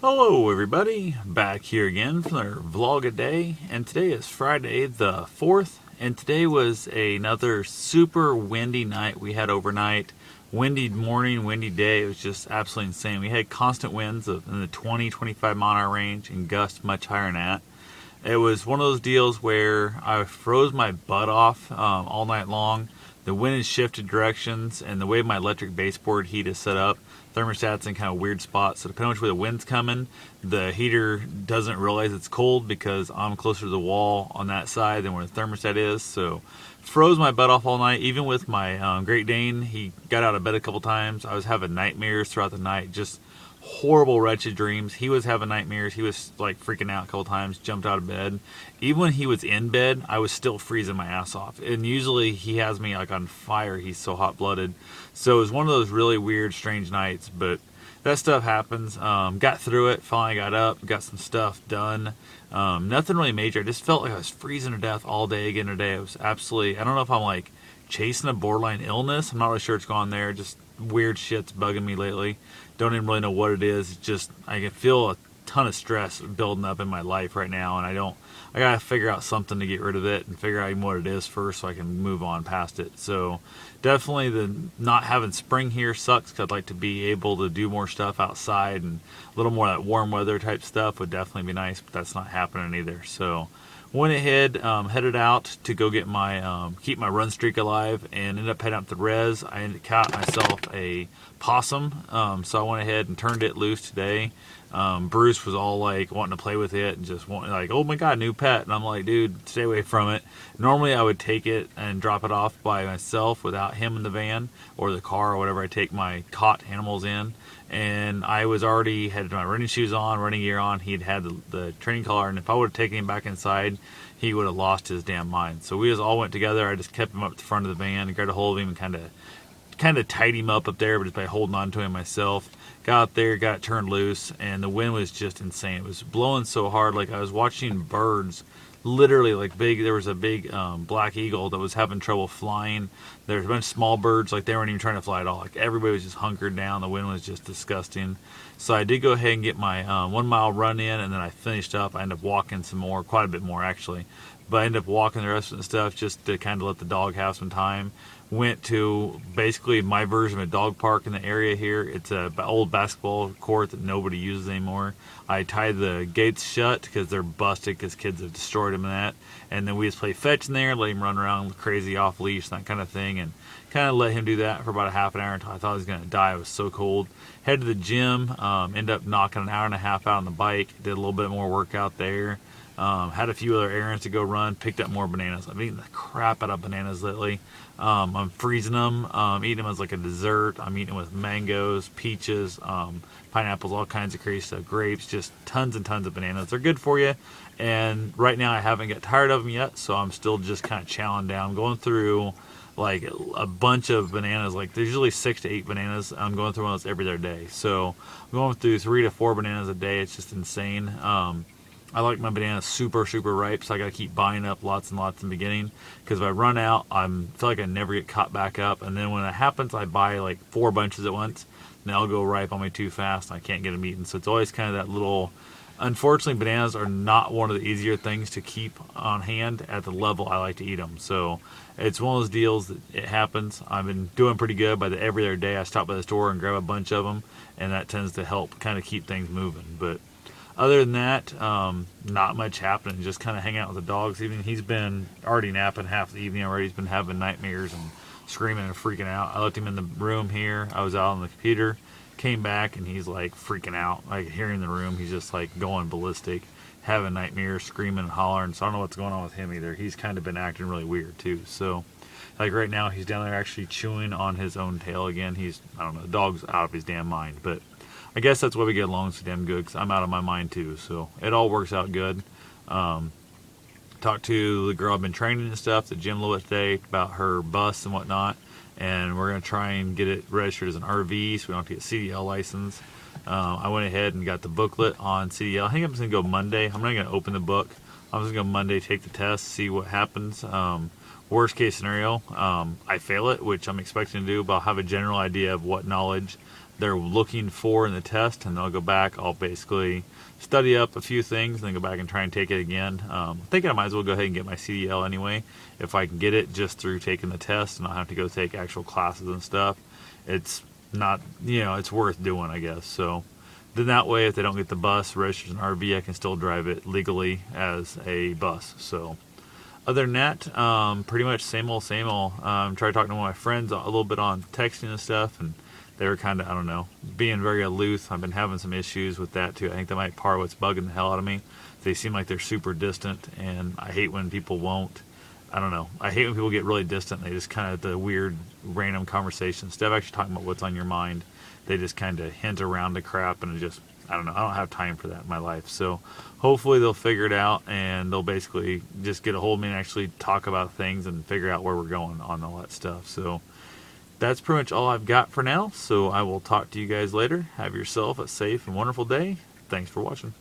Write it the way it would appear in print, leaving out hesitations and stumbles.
Hello everybody, back here again for our vlog a day, and today is Friday the 4th, and today was another super windy night we had overnight. Windy morning, windy day. It was just absolutely insane. We had constant winds in the 20-25 mile an hour range and gusts much higher than that. It was one of those deals where I froze my butt off all night long. The wind has shifted directions, and the way my electric baseboard heat is set up, thermostat's in kind of weird spots. So depending on which way the wind's coming, the heater doesn't realize it's cold because I'm closer to the wall on that side than where the thermostat is. So froze my butt off all night. Even with my Great Dane, he got out of bed a couple times. I was having nightmares throughout the night, just horrible, wretched dreams. He was having nightmares. He was like freaking out a couple times, jumped out of bed. Even when he was in bed, I was still freezing my ass off. And usually he has me like on fire. He's so hot blooded. So it was one of those really weird, strange nights. But that stuff happens. Got through it. Finally got up. Got some stuff done. Nothing really major. I just felt like I was freezing to death all day again today. It was absolutely, I don't know if I'm like chasing a borderline illness. I'm not really sure it's gone there. Just weird shit's bugging me lately. Don't even really know what it is. It's just I can feel a ton of stress building up in my life right now, and I gotta figure out something to get rid of it and figure out even what it is first so I can move on past it. So definitely the not having spring here sucks because I'd like to be able to do more stuff outside, and a little more of that warm weather type stuff would definitely be nice, but that's not happening either. So went ahead, headed out to go get my keep my run streak alive, and ended up heading up to res. I caught myself a possum, so I went ahead and turned it loose today. Bruce was all like wanting to play with it and just wanting like, oh my god, new pet, and I'm like, dude, stay away from it. Normally I would take it and drop it off by myself without him in the van or the car or whatever I take my caught animals in. And I was already had my running shoes on, running gear on. He'd had the training collar, and if I would have taken him back inside, he would have lost his damn mind. So we just all went together. I just kept him up at the front of the van and grabbed a hold of him and kind of tied him up there, but just by holding on to him myself. Got up there, got it turned loose, and the wind was just insane. It was blowing so hard, like I was watching birds literally like big. There was a big black eagle that was having trouble flying. There was a bunch of small birds, like they weren't even trying to fly at all. Like everybody was just hunkered down. The wind was just disgusting. So I did go ahead and get my 1 mile run in, and then I finished up. I ended up walking some more, quite a bit more actually. But I ended up walking the rest of the stuff just to kind of let the dog have some time. Went to basically my version of a dog park in the area here. It's a old basketball court that nobody uses anymore. I tied the gates shut because they're busted because kids have destroyed them and that. And then we just play fetch in there, let him run around crazy off leash, that kind of thing, and kind of let him do that for about a half an hour until I thought he was going to die. It was so cold. Head to the gym, ended up knocking an hour and a half out on the bike. Did a little bit more workout there. Had a few other errands to go run. Picked up more bananas. I've eaten the crap out of bananas lately. I'm freezing them, eating them as like a dessert. I'm eating them with mangoes, peaches, pineapples, all kinds of crazy stuff, grapes, just tons and tons of bananas. They're good for you. And right now I haven't got tired of them yet, so I'm still just kind of chowing down, going through like a bunch of bananas. Like there's usually 6 to 8 bananas. I'm going through one of those every other day. So I'm going through 3 to 4 bananas a day. It's just insane. I like my bananas super, super ripe, so I got to keep buying up lots and lots in the beginning. Because if I run out, I feel like I never get caught back up. And then when it happens, I buy like 4 bunches at once. And they'll go ripe on me too fast, and I can't get them eaten. So it's always kind of that little... Unfortunately, bananas are not one of the easier things to keep on hand at the level I like to eat them. So it's one of those deals that it happens. I've been doing pretty good. By the every other day, I stop by the store and grab a bunch of them. And that tends to help kind of keep things moving. But other than that, not much happening. Just kind of hanging out with the dogs. Even he's been already napping half the evening already. He's been having nightmares and screaming and freaking out. I left him in the room here. I was out on the computer. Came back and he's like freaking out. I could hear him in the room. He's just like going ballistic, having nightmares, screaming and hollering. So I don't know what's going on with him either. He's kind of been acting really weird too. So like right now he's down there actually chewing on his own tail again. I don't know, the dog's out of his damn mind. But I guess that's why we get along so damn good, because I'm out of my mind too. So it all works out good. Talked to the girl I've been training and stuff, the gym a little bit today, about her bus and whatnot. And we're going to try and get it registered as an RV so we don't have to get CDL license. I went ahead and got the booklet on CDL. I think I'm just going to go Monday. I'm not going to open the book. I'm just going to go Monday, take the test, see what happens. Worst case scenario, I fail it, which I'm expecting to do, but I'll have a general idea of what knowledge they're looking for in the test, and they'll go back. I'll basically study up a few things and then go back and try and take it again. Thinking I might as well go ahead and get my CDL anyway, if I can get it just through taking the test and not have to go take actual classes and stuff. It's not, it's worth doing, I guess. So then that way, if they don't get the bus registered as an RV, I can still drive it legally as a bus. So other than that, pretty much same old, same old. Tried talking to one of my friends a little bit on texting and stuff, and they were kind of, I don't know, being very aloof. I've been having some issues with that too. I think that might be part of what's bugging the hell out of me. They seem like they're super distant, and I hate when people won't. I don't know. I hate when people get really distant. They just kind of the weird, random conversations. Instead of actually talking about what's on your mind, they just kind of hint around the crap, and it just, I don't know. I don't have time for that in my life. So hopefully they'll figure it out, and they'll basically just get a hold of me and actually talk about things and figure out where we're going on all that stuff. So that's pretty much all I've got for now. So I will talk to you guys later. Have yourself a safe and wonderful day. Thanks for watching.